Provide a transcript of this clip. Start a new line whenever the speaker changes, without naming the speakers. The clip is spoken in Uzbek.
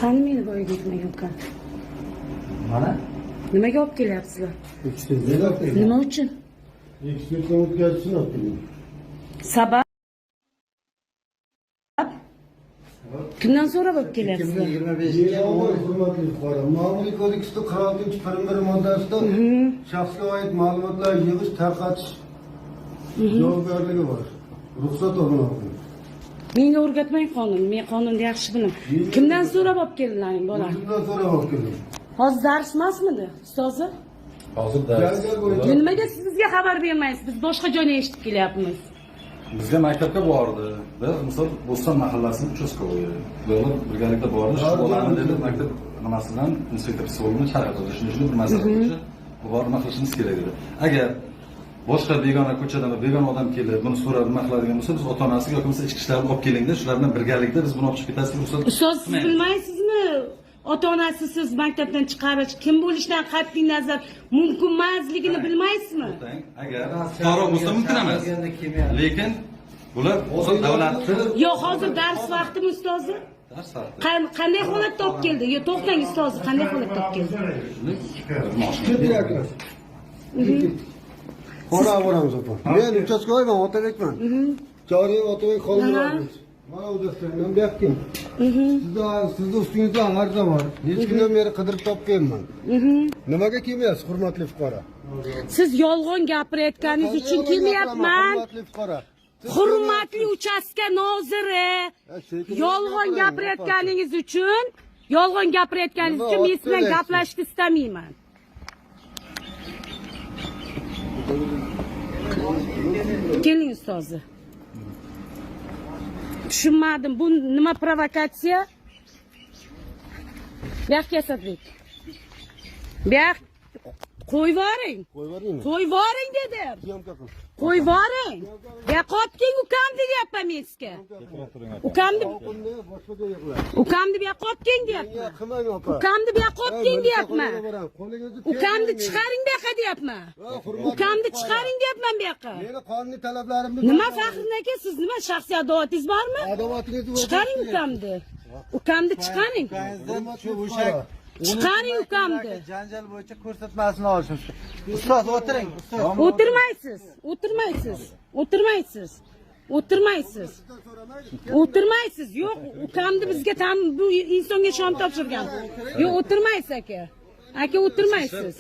Qani meni boyaga aytmagan ukan?
Mana?
Nimaga olib kelyapsizlar?
Ekspertlar
Nima uchun?
ekspertlar o'tkazishni olib keldim.
Sabab? Kimdan so'rab olib kelyapsizlar?
2025
Hurmatli fuqaro, Ma'muriy kodeksda 46-1 moddasida shaxsga oid ma'lumotlar yig'ish, tarqatish javobgarligi bor. Ruxsat olinadi.
Menga o'rgatmang qonun. Men qonunni yaxshi bilaman. Kimdan so'rab olib keldilaring bolam?
Kimdan so'rab olib keldim?
Hozir dars emasmidi, ustozi?
Hozir dars.
Nimaga siz bizga xabar bermaysiz? Biz boshqa joydan eshitib kelyapmiz.
Bizga maktabga bordi. Biz misol Bo'ston mahallasining uchastkovoyi. Ular birgalikda bordi. Shu bolani dedi maktab nimasidan inspektor psixologini chaqirdi. Shuni bir masala bo'yicha bu bor nima qilishimiz kerak dedi. Agar boshqa begona ko'chadan begona odam kelib buni so'rab nima qiladigan bo'lsa, biz ota-onasiga yoki bo'lmasa ichki ishlarni olib kelingda, shular bilan birgalikda biz buni olib chiqib ketasiz ruxsat.
Ustoz, siz bilmaysizmi? Ota-onasi siz maktabdan chiqarish, kim bo'lishidan qat'iy nazar mumkin emasligini bilmaysizmi?
Agar fuqaro bo'lsa mumkin emas. Lekin bular o'zi davlatni
Yo'q, hozir dars vaqtimi ustozi?
dars vaqti.
Qanday holatda olib keldi? Yo, to'xtang ustozi, qanday holatda olib keldi?
Ketdilar. Qora boramiz opa. Men uchastkovoyman, Otabekman. Joriy Otabek Xolmurodovich. Mana o'zbekistondan berdim. Sizni ustingizda g'arza bor. Hech kundan beri qidirib topganman. Nimaga kelmayapsiz, hurmatli fuqaro?
Siz yolg'on gapirayotganingiz uchun kelyapman.
Hurmatli fuqaro.
Hurmatli uchastka noziri, yolg'on gapirayotganingiz uchun, men siz bilan gaplashishni istamayman. Keling ustozi. Tushunmadim, bu nima provokatsiya? Buyoqqa Asadbek. Buyoq qo'yvoring.
Qo'yvoringmi?
Qo'yvoring dedim.
Syomka qil.
Qo'yvoring. Buyoqqa olib keling, ukamni deyapman men sizga. Ukamni
Boshqa joyga qo'yar.
ukamni buyoqqa olib keling deyapman.
Qilmang opa.
Ukamni buyoqqa olib keling deyapman.
Qo'lingizni
Ukamni chiqaring buyoqqa deyapman. Ukamni chiqaring deyapman buyoqqa.
Meni qonuniy talablarimni
Nima Faxriddin aka, siz nima shaxsiy adovatingiz bormi?
adovatingizni
Chiqaring ukamni. Ukamni chiqaring.
shu o'sha
Chiqaring ukamni.
janjal bo'yicha ko'rsatmasini olishimiz. Ustoz o'tiring, ustoz.
O'tirmaysiz. O'tirmaysiz. O'tirmaysiz. O'tirmaysiz. O'tirmaysiz. Yo'q, ukamni bizga bu insonga shon topshirgan. Yo'q, o'tirmaysiz aka. Aka o'tirmaysiz.